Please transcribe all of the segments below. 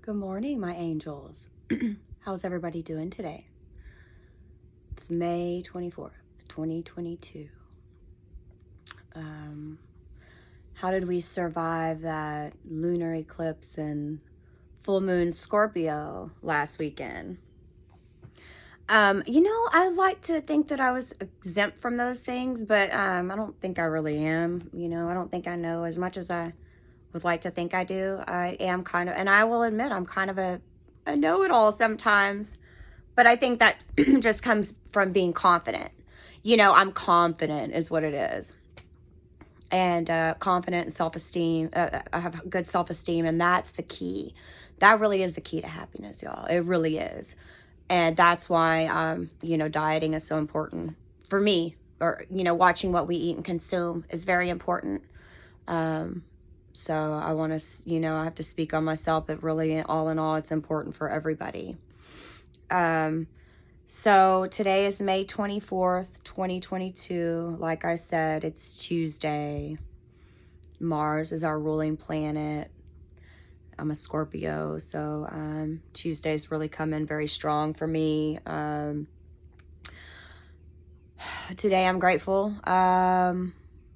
Good morning, my angels. How's everybody doing today? It's May 24th, 2022. How did we survive that lunar eclipse and full moon Scorpio last weekend? I like to think that I was exempt from those things, but I don't think I really am. I don't think I know as much as I would like to think I do. I am kind of, and I will admit, I'm kind of a know-it-all sometimes, but I think that just comes from being confident. I'm confident is what it is. And confident and self-esteem. I have good self-esteem, and that's the key. That really is the key to happiness, y'all. It really is. And that's why, dieting is so important for me, or, watching what we eat and consume is very important. So I want to, I have to speak on myself, but really all in all, it's important for everybody. So today is May 24th, 2022. Like I said, it's Tuesday. Mars is our ruling planet. I'm a Scorpio, so Tuesdays really come in very strong for me. Today I'm grateful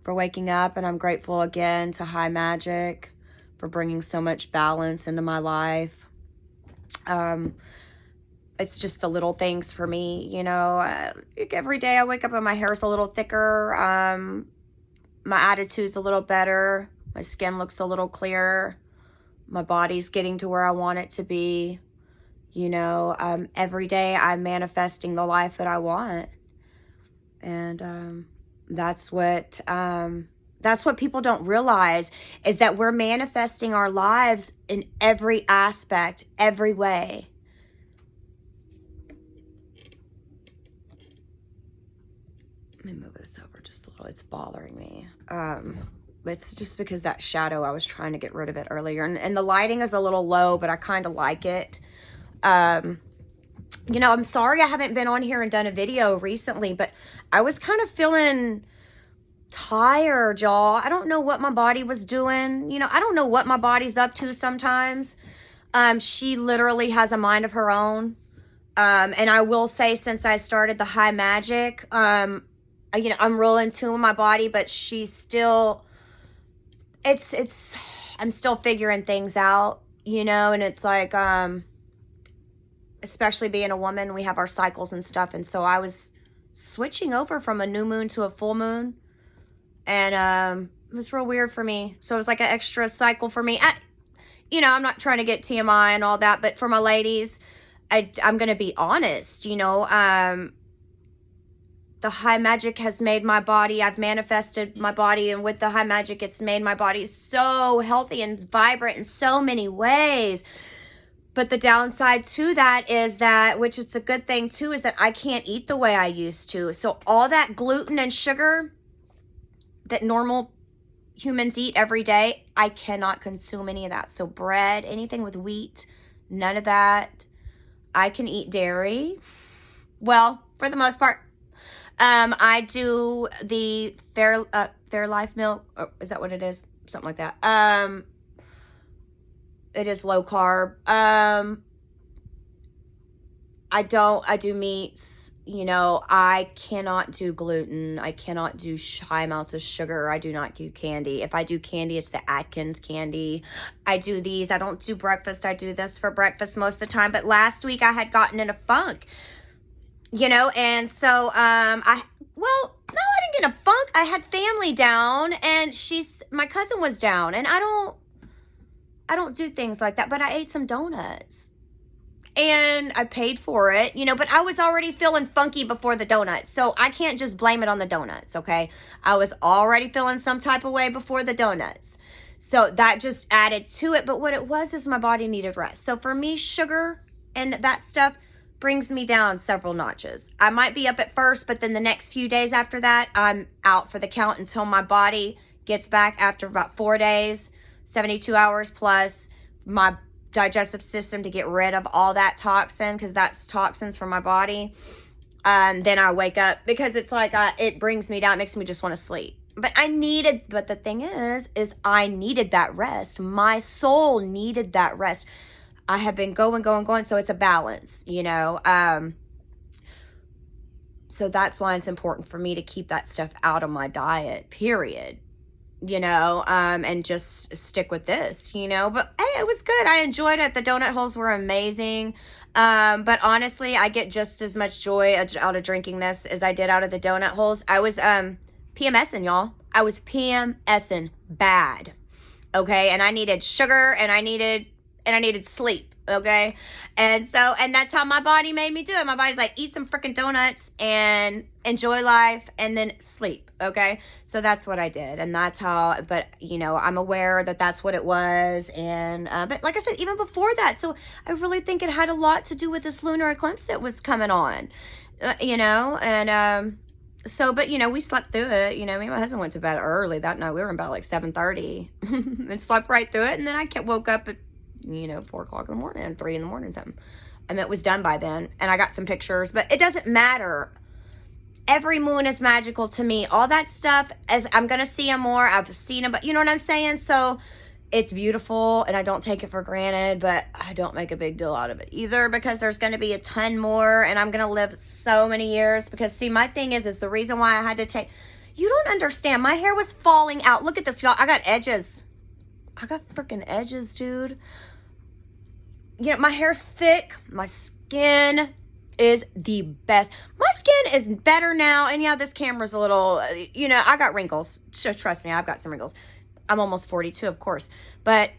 for waking up, and I'm grateful again to High Magic for bringing so much balance into my life. It's just the little things for me, every day I wake up and my hair's a little thicker. My attitude's a little better. My skin looks a little clearer. My body's getting to where I want it to be. Every day I'm manifesting the life that I want. And that's what people don't realize, is that we're manifesting our lives in every aspect, every way. Let me move this over just a little. It's bothering me. It's just because that shadow, I was trying to get rid of it earlier. And the lighting is a little low, but I kind of like it. I'm sorry I haven't been on here and done a video recently, but I was kind of feeling tired, y'all. I don't know what my body was doing. I don't know what my body's up to sometimes. She literally has a mind of her own. And I will say, since I started the High Magic, I'm real in tune with my body, but she's still, I'm still figuring things out, and it's like, especially being a woman, we have our cycles and stuff. And so I was switching over from a new moon to a full moon, and it was real weird for me. So it was like an extra cycle for me. I'm not trying to get TMI and all that, but for my ladies, I'm going to be honest, the High Magic has made my body, I've manifested my body, and with the High Magic, it's made my body so healthy and vibrant in so many ways. But the downside to that is that, which is a good thing too, is that I can't eat the way I used to. So all that gluten and sugar that normal humans eat every day, I cannot consume any of that. So bread, anything with wheat, none of that. I can eat dairy. Well, for the most part. I do the Fairlife milk. Or is that what it is? Something like that. It is low carb. I do meats. I cannot do gluten. I cannot do high amounts of sugar. I do not do candy. If I do candy, it's the Atkins candy. I do these. I don't do breakfast. I do this for breakfast most of the time. But last week I had gotten in a funk. And so, I didn't get in a funk. I had family down, and my cousin was down, and I don't do things like that, but I ate some donuts, and I paid for it, but I was already feeling funky before the donuts, so I can't just blame it on the donuts, okay? I was already feeling some type of way before the donuts, so that just added to it. But what it was is my body needed rest. So for me, sugar and that stuff brings me down several notches. I might be up at first, but then the next few days after that, I'm out for the count until my body gets back after about 4 days, 72 hours plus my digestive system to get rid of all that toxin, because that's toxins from my body. Then I wake up, because it's like it brings me down. It makes me just want to sleep. But the thing is I needed that rest. My soul needed that rest. I have been going. So it's a balance, you know. So that's why it's important for me to keep that stuff out of my diet, period. You know, and just stick with this, you know. But hey, it was good. I enjoyed it. The donut holes were amazing. But honestly, I get just as much joy out of drinking this as I did out of the donut holes. I was PMSing, y'all. I was PMSing bad. Okay, and I needed sugar, and I needed sleep. Okay, and that's how my body made me do it. My body's like, eat some freaking donuts and enjoy life, and then sleep. Okay, so that's what I did, and that's how. But you know, I'm aware that that's what it was, and but like I said, even before that, so I really think it had a lot to do with this lunar eclipse that was coming on. You know, and so, but you know, we slept through it. You know, me and my husband went to bed early that night. We were in bed like 7:30 and slept right through it, and then I woke up at 4 o'clock in the morning and 3 in the morning, something. And it was done by then. And I got some pictures, but it doesn't matter. Every moon is magical to me. All that stuff, as I'm going to see them more. I've seen them, but you know what I'm saying? So it's beautiful, and I don't take it for granted, but I don't make a big deal out of it either, because there's going to be a ton more, and I'm going to live so many years. Because see, my thing is the reason why I had to take, you don't understand. My hair was falling out. Look at this, y'all. I got edges. I got freaking edges, dude. You know, my hair's thick. My skin is the best. My skin is better now. And yeah, this camera's a little, you know, I got wrinkles. So trust me, I've got some wrinkles. I'm almost 42, of course. But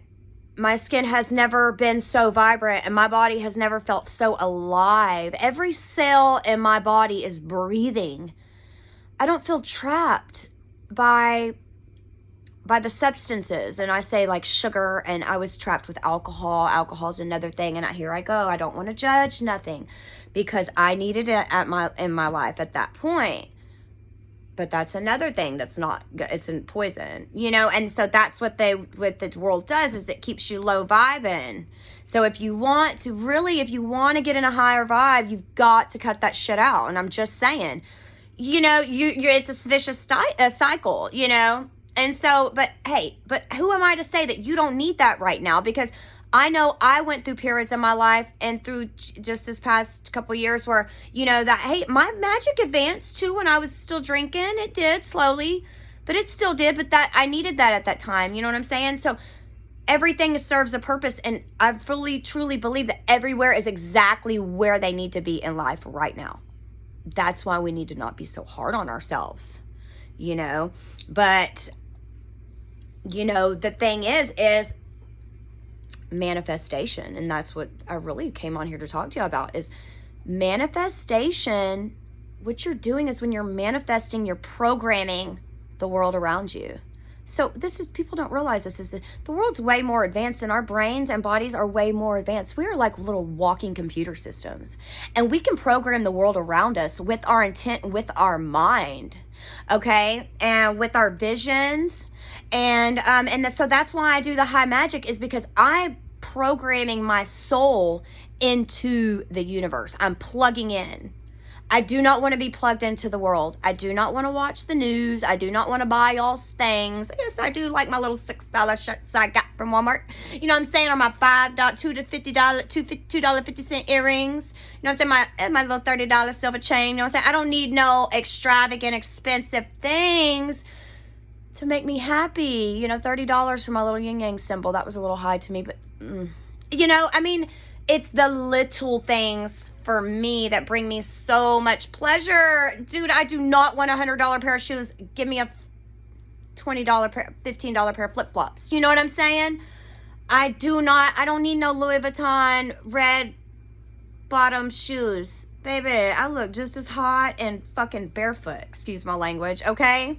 my skin has never been so vibrant, and my body has never felt so alive. Every cell in my body is breathing. I don't feel trapped by the substances, and I say like sugar, and I was trapped with alcohol. Alcohol's another thing, and here I go. I don't want to judge nothing, because I needed it in my life at that point. But that's another thing that's not good. It's in poison, you know. And so that's what the world does, is it keeps you low vibing. So if you want to get in a higher vibe, you've got to cut that shit out. And I'm just saying, you know, it's a vicious cycle, you know. And so, but hey, who am I to say that you don't need that right now? Because I know I went through periods in my life and through just this past couple years where, you know, that, hey, my magic advanced too when I was still drinking. It did slowly, but it still did. But that I needed that at that time. You know what I'm saying? So everything serves a purpose. And I fully, truly believe that everywhere is exactly where they need to be in life right now. That's why we need to not be so hard on ourselves, you know. But you know, the thing is manifestation. And that's what I really came on here to talk to you about, is manifestation. What you're doing is when you're manifesting, you're programming the world around you. So people don't realize this is the world's way more advanced, and our brains and bodies are way more advanced. We are like little walking computer systems, and we can program the world around us with our intent, with our mind. Okay. And with our visions. So that's why I do the high magic, is because I'm programming my soul into the universe. I'm plugging in. I do not want to be plugged into the world. I do not want to watch the news. I do not want to buy y'all's things. Yes, I do like my little $6 shirts I got from Walmart. You know what I'm saying? Or my $2 to $2.50 earrings. You know what I'm saying? My little $30 silver chain. You know what I'm saying? I don't need no extravagant, expensive things to make me happy. You know, $30 for my little yin yang symbol. That was a little high to me, but you know, I mean, it's the little things for me that bring me so much pleasure. Dude, I do not want a $100 pair of shoes. Give me a $20 pair, $15 pair of flip-flops. You know what I'm saying? I don't need no Louis Vuitton red bottom shoes. Baby, I look just as hot and fucking barefoot. Excuse my language, okay?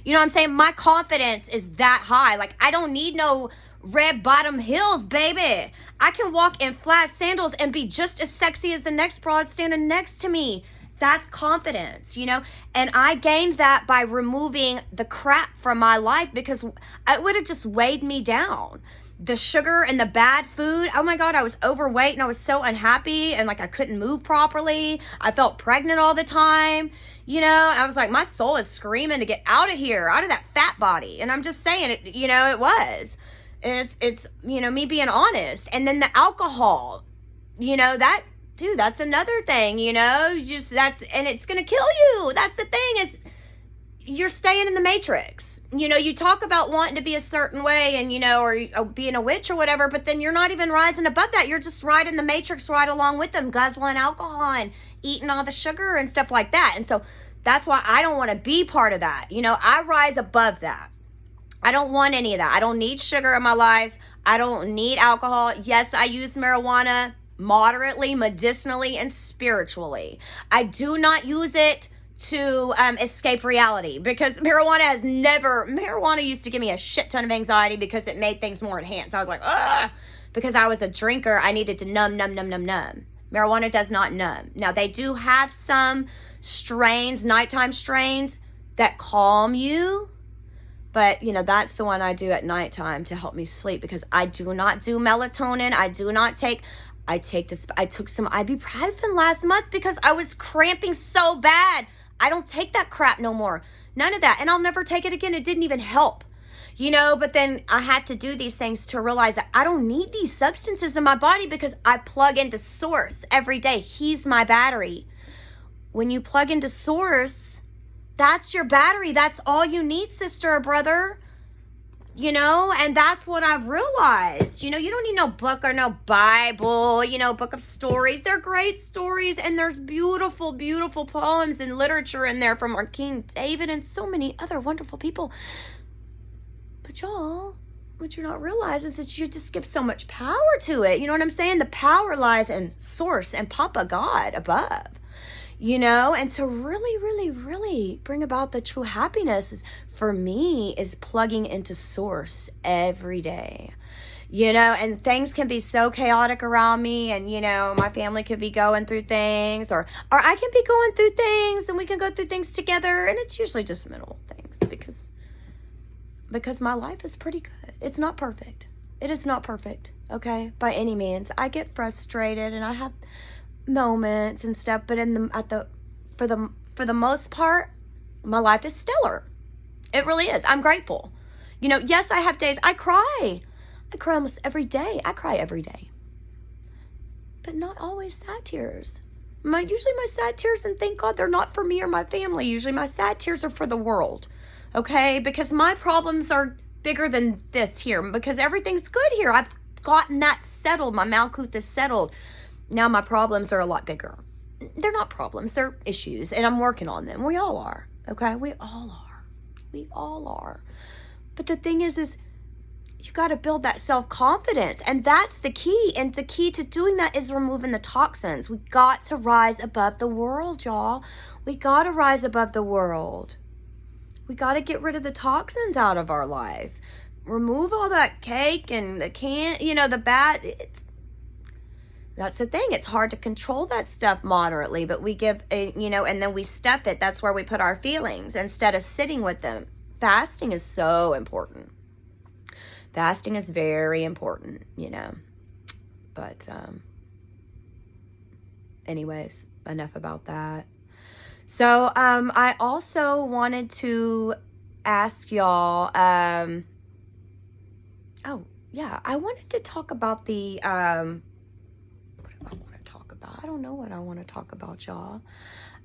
You know what I'm saying? My confidence is that high. Like, I don't need no red bottom heels, baby. I can walk in flat sandals and be just as sexy as the next broad standing next to me. That's confidence, you know? And I gained that by removing the crap from my life, because it would have just weighed me down. The sugar and the bad food. Oh my God, I was overweight and I was so unhappy, and like I couldn't move properly. I felt pregnant all the time. You know, I was like, my soul is screaming to get out of here, out of that fat body. And I'm just saying it, you know, it was. And it's me being honest. And then the alcohol, that's another thing, and it's going to kill you. That's the thing, is you're staying in the matrix. You talk about wanting to be a certain way and, or being a witch or whatever, but then you're not even rising above that. You're just riding the matrix right along with them, guzzling alcohol and eating all the sugar and stuff like that. And so that's why I don't want to be part of that. I rise above that. I don't want any of that. I don't need sugar in my life. I don't need alcohol. Yes, I use marijuana moderately, medicinally, and spiritually. I do not use it to escape reality, because marijuana used to give me a shit ton of anxiety because it made things more enhanced. I was like, ugh, because I was a drinker. I needed to numb. Marijuana does not numb. Now, they do have some strains, nighttime strains, that calm you. But, that's the one I do at nighttime to help me sleep, because I do not do melatonin. I took some ibuprofen last month because I was cramping so bad. I don't take that crap no more. None of that. And I'll never take it again. It didn't even help. But then I had to do these things to realize that I don't need these substances in my body, because I plug into Source every day. He's my battery. When you plug into Source, that's your battery. That's all you need, sister or brother. And that's what I've realized. You don't need no book or no Bible, book of stories. They're great stories, and there's beautiful, beautiful poems and literature in there from our King David and so many other wonderful people. But y'all, what you're not realizing is that you just give so much power to it. You know what I'm saying? The power lies in Source and Papa God above. And to really, really, really bring about the true happiness for me is plugging into Source every day. And things can be so chaotic around me, and, my family could be going through things, or I can be going through things, and we can go through things together, and it's usually just mental things, because my life is pretty good. It's not perfect. It is not perfect, okay, by any means. I get frustrated, and I have moments and stuff, but for the most part, my life is stellar. It really is. I'm grateful. Yes, I have days I cry. I cry almost every day. I cry every day, but not always sad tears. Usually my sad tears, and thank God they're not for me or my family. Usually my sad tears are for the world, okay? Because my problems are bigger than this here, because everything's good here. I've gotten that settled. My Malkuth is settled. Now my problems are a lot bigger. They're not problems, they're issues, and I'm working on them. We all are, okay? We all are. But the thing is you got to build that self-confidence, and that's the key. And the key to doing that is removing the toxins. We got to rise above the world, y'all. We got to rise above the world. We got to get rid of the toxins out of our life. Remove all that cake and the the bad. That's the thing. It's hard to control that stuff moderately, but we give, and then we stuff it. That's where we put our feelings instead of sitting with them. Fasting is so important. Fasting is very important, But anyways, enough about that. So I also wanted to ask y'all, I wanted to talk about the, I don't know what I want to talk about, y'all.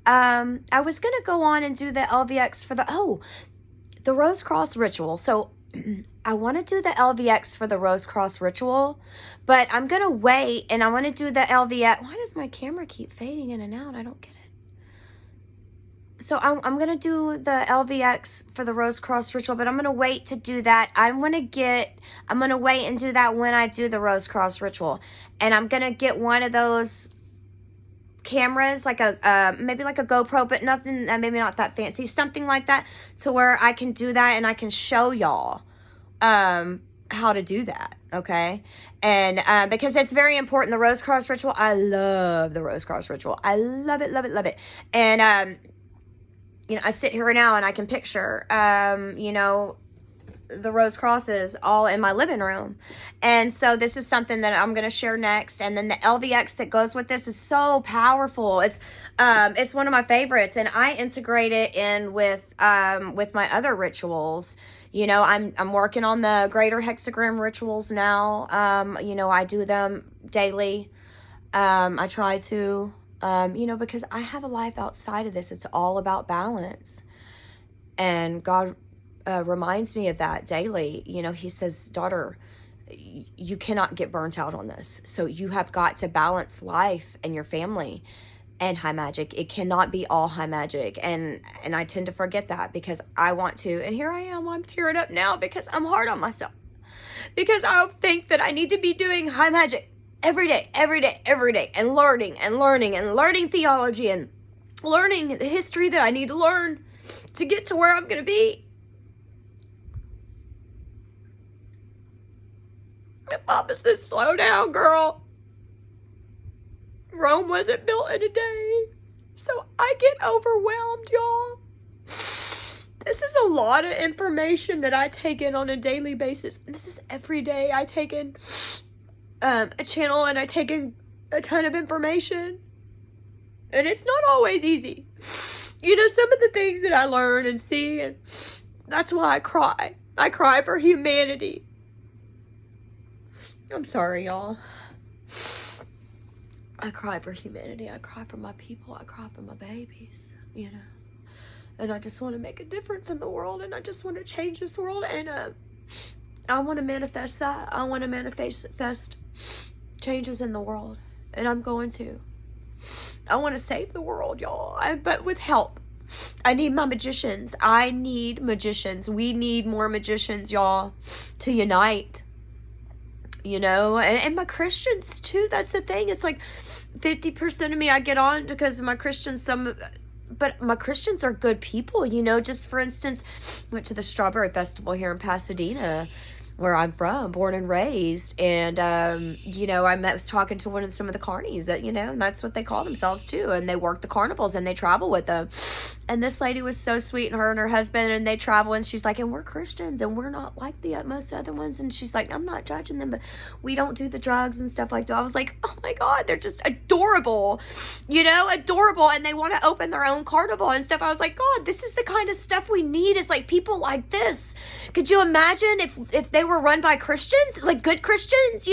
I was going to go on and do the LVX for the Rose Cross Ritual. So I want to do the LVX for the Rose Cross Ritual, but I'm going to wait, and I want to do the LVX. Why does my camera keep fading in and out? I don't get it. So I'm going to do the LVX for the Rose Cross Ritual, but I'm going to wait to do that. I'm going to wait and do that when I do the Rose Cross Ritual. And I'm going to get one of those cameras, like maybe like a GoPro, but nothing, maybe not that fancy, something like that, to where I can do that and I can show y'all how to do that, okay? And because it's very important, the Rose Cross Ritual. I love the Rose Cross Ritual. I love it, love it, love it. And I sit here now and I can picture the rose crosses all in my living room. And so this is something that I'm going to share next. And then the LVX that goes with this is so powerful. It's one of my favorites, and I integrate it in with my other rituals, I'm working on the greater hexagram rituals now. I do them daily. I try to, because I have a life outside of this. It's all about balance. And God reminds me of that daily. He says, daughter, you cannot get burnt out on this. So you have got to balance life and your family and high magic. It cannot be all high magic. And I tend to forget that because I want to. And here I am, I'm tearing up now because I'm hard on myself. Because I think that I need to be doing high magic every day, and learning theology and learning the history that I need to learn to get to where I'm going to be. And Papa says, slow down, girl. Rome wasn't built in a day. So I get overwhelmed, y'all. This is a lot of information that I take in on a daily basis. This is every day I take in a channel and I take in a ton of information. And it's not always easy. Some of the things that I learn and see, and that's why I cry. I cry for humanity. I'm sorry, y'all. I cry for humanity. I cry for my people. I cry for my babies, And I just want to make a difference in the world, and I just want to change this world, and I want to manifest that. I want to manifest changes in the world, and I'm going to. I want to save the world, y'all, but with help. I need my magicians. I need magicians. We need more magicians, y'all, to unite. And my Christians too. That's the thing. It's like 50% of me I get on because of my Christians. But my Christians are good people, just for instance, went to the Strawberry Festival here in Pasadena, where I'm from, born and raised. And, I was talking to some of the carnies that, and that's what they call themselves too. And they work the carnivals and they travel with them. And this lady was so sweet, and her and her husband, and they travel, and she's like, and we're Christians and we're not like the most other ones. And she's like, I'm not judging them, but we don't do the drugs and stuff like that. I was like, oh my God, they're just adorable, adorable. And they want to open their own carnival and stuff. I was like, God, this is the kind of stuff we need, is like people like this. Could you imagine if they were run by Christians, like good Christians,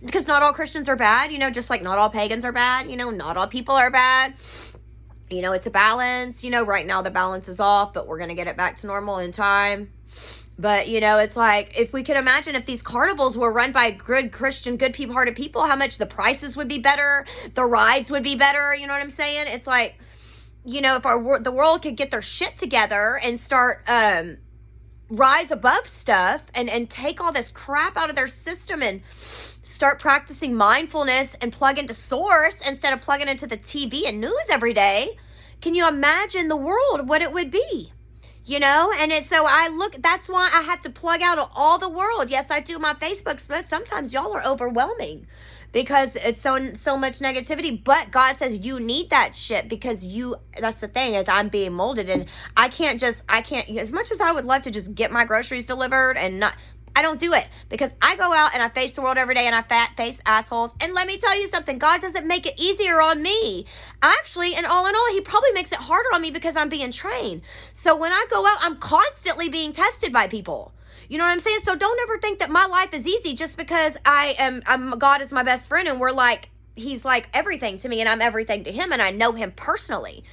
because not all Christians are bad, just like not all pagans are bad, not all people are bad. It's a balance. Right now the balance is off, but we're going to get it back to normal in time. But, it's like, if we could imagine if these carnivals were run by good Christian, good people-hearted people, how much the prices would be better, the rides would be better, you know what I'm saying? It's like, if the world could get their shit together and start rise above stuff and take all this crap out of their system and start practicing mindfulness and plug into source instead of plugging into the TV and news every day. Can you imagine the world, what it would be? That's why I have to plug out of all the world. Yes, I do my Facebooks, but sometimes y'all are overwhelming because it's so much negativity. But God says you need that shit because that's the thing, is I'm being molded, and I can't, as much as I would love to just get my groceries delivered and I don't do it, because I go out and I face the world every day and I face assholes. And let me tell you something, God doesn't make it easier on me. Actually, in all, he probably makes it harder on me because I'm being trained. So when I go out, I'm constantly being tested by people. You know what I'm saying? So don't ever think that my life is easy just because God is my best friend and he's like everything to me and I'm everything to him and I know him personally.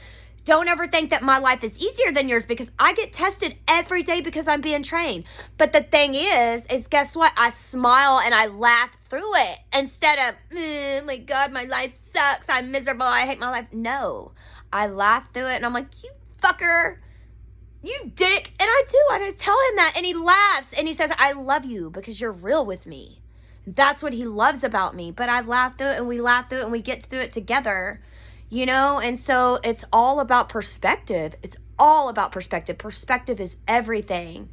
Don't ever think that my life is easier than yours, because I get tested every day because I'm being trained. But the thing is guess what? I smile and I laugh through it instead of, oh my God, my life sucks. I'm miserable. I hate my life. No, I laugh through it and I'm like, you fucker, you dick. And I do. And I tell him that and he laughs and he says, I love you because you're real with me. That's what he loves about me. But I laugh through it and we laugh through it and we get through it together. And so it's all about perspective. It's all about perspective. Perspective is everything.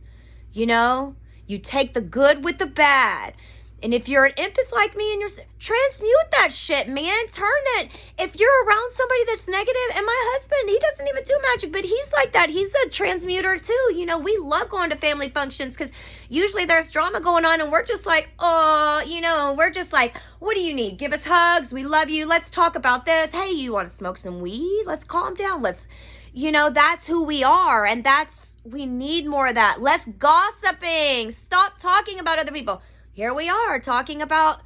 You take the good with the bad. And if you're an empath like me and transmute that shit, man. Turn that. If you're around somebody that's negative, and my husband, he doesn't even do magic, but he's like that. He's a transmuter too. We love going to family functions because usually there's drama going on and we're just like, we're just like, what do you need? Give us hugs. We love you. Let's talk about this. Hey, you want to smoke some weed? Let's calm down. Let's, that's who we are. And we need more of that. Less gossiping. Stop talking about other people. Here we are talking about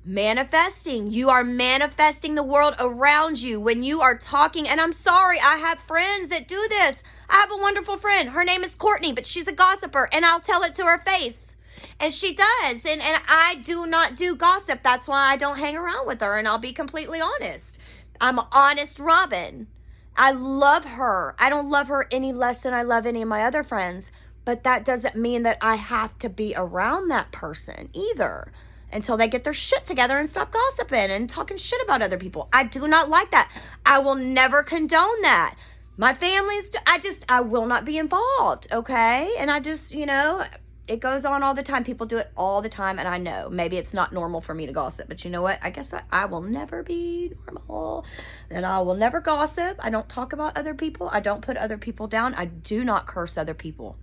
manifesting. You are manifesting the world around you when you are talking. And I'm sorry, I have friends that do this. I have a wonderful friend. Her name is Courtney, but she's a gossiper, and I'll tell it to her face. And she does. And I do not do gossip. That's why I don't hang around with her. And I'll be completely honest. I'm an honest Robin. I love her. I don't love her any less than I love any of my other friends. But that doesn't mean that I have to be around that person either until they get their shit together and stop gossiping and talking shit about other people. I do not like that. I will never condone that. My family's, I will not be involved, okay? And I just, it goes on all the time. People do it all the time, and I know maybe it's not normal for me to gossip, but you know what? I guess I will never be normal, and I will never gossip. I don't talk about other people. I don't put other people down. I do not curse other people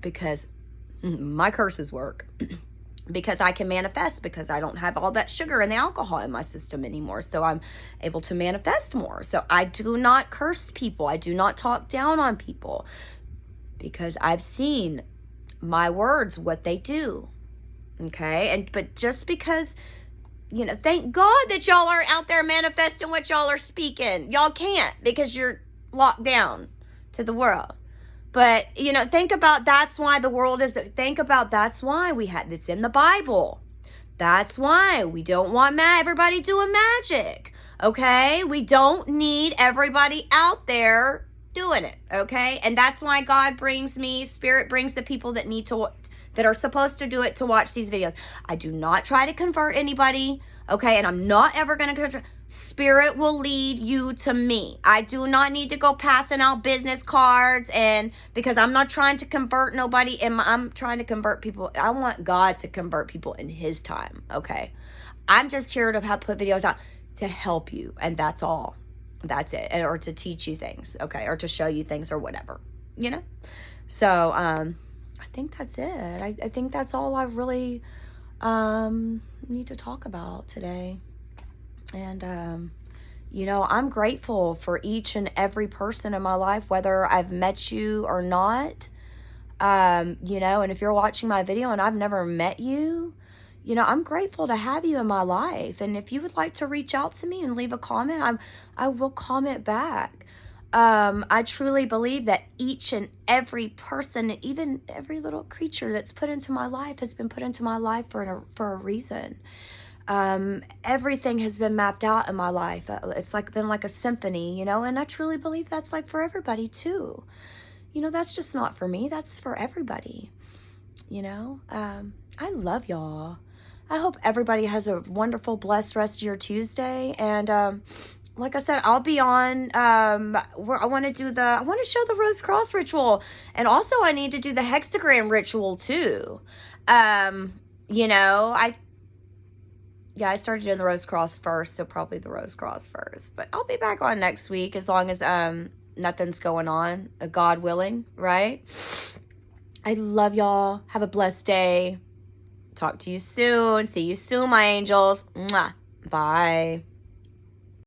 because my curses work. Because I can manifest, because I don't have all that sugar and the alcohol in my system anymore. So I'm able to manifest more. So I do not curse people. I do not talk down on people because I've seen my words, what they do. Okay. But just because, thank God that y'all aren't out there manifesting what y'all are speaking. Y'all can't because you're locked down to the world. But, think about that's why the world is, that's why it's in the Bible. That's why we don't want everybody doing magic, okay? We don't need everybody out there doing it, okay? And that's why Spirit brings the people that are supposed to do it to watch these videos. I do not try to convert anybody, okay? And I'm not ever going to Spirit will lead you to me. I do not need to go passing out business cards, and because I'm not trying to convert nobody, and I'm trying to convert people. I want God to convert people in His time, okay? I'm just here to put videos out to help you, and that's all. That's it, or to teach you things, okay, or to show you things or whatever, So I think that's it. I think that's all I really need to talk about today. And, I'm grateful for each and every person in my life, whether I've met you or not, and if you're watching my video and I've never met you, I'm grateful to have you in my life. And if you would like to reach out to me and leave a comment, I will comment back. I truly believe that each and every person, even every little creature that's put into my life has been put into my life for a reason. Everything has been mapped out in my life. It's been like a symphony, and I truly believe that's for everybody too. That's just not for me. That's for everybody. I love y'all. I hope everybody has a wonderful, blessed rest of your Tuesday. And, like I said, I'll be on, I want to show the Rose Cross ritual. And also I need to do the Hexagram ritual too. I started doing the Rose Cross first, so probably the Rose Cross first. But I'll be back on next week as long as nothing's going on, God willing, right? I love y'all. Have a blessed day. Talk to you soon. See you soon, my angels. Mwah. Bye.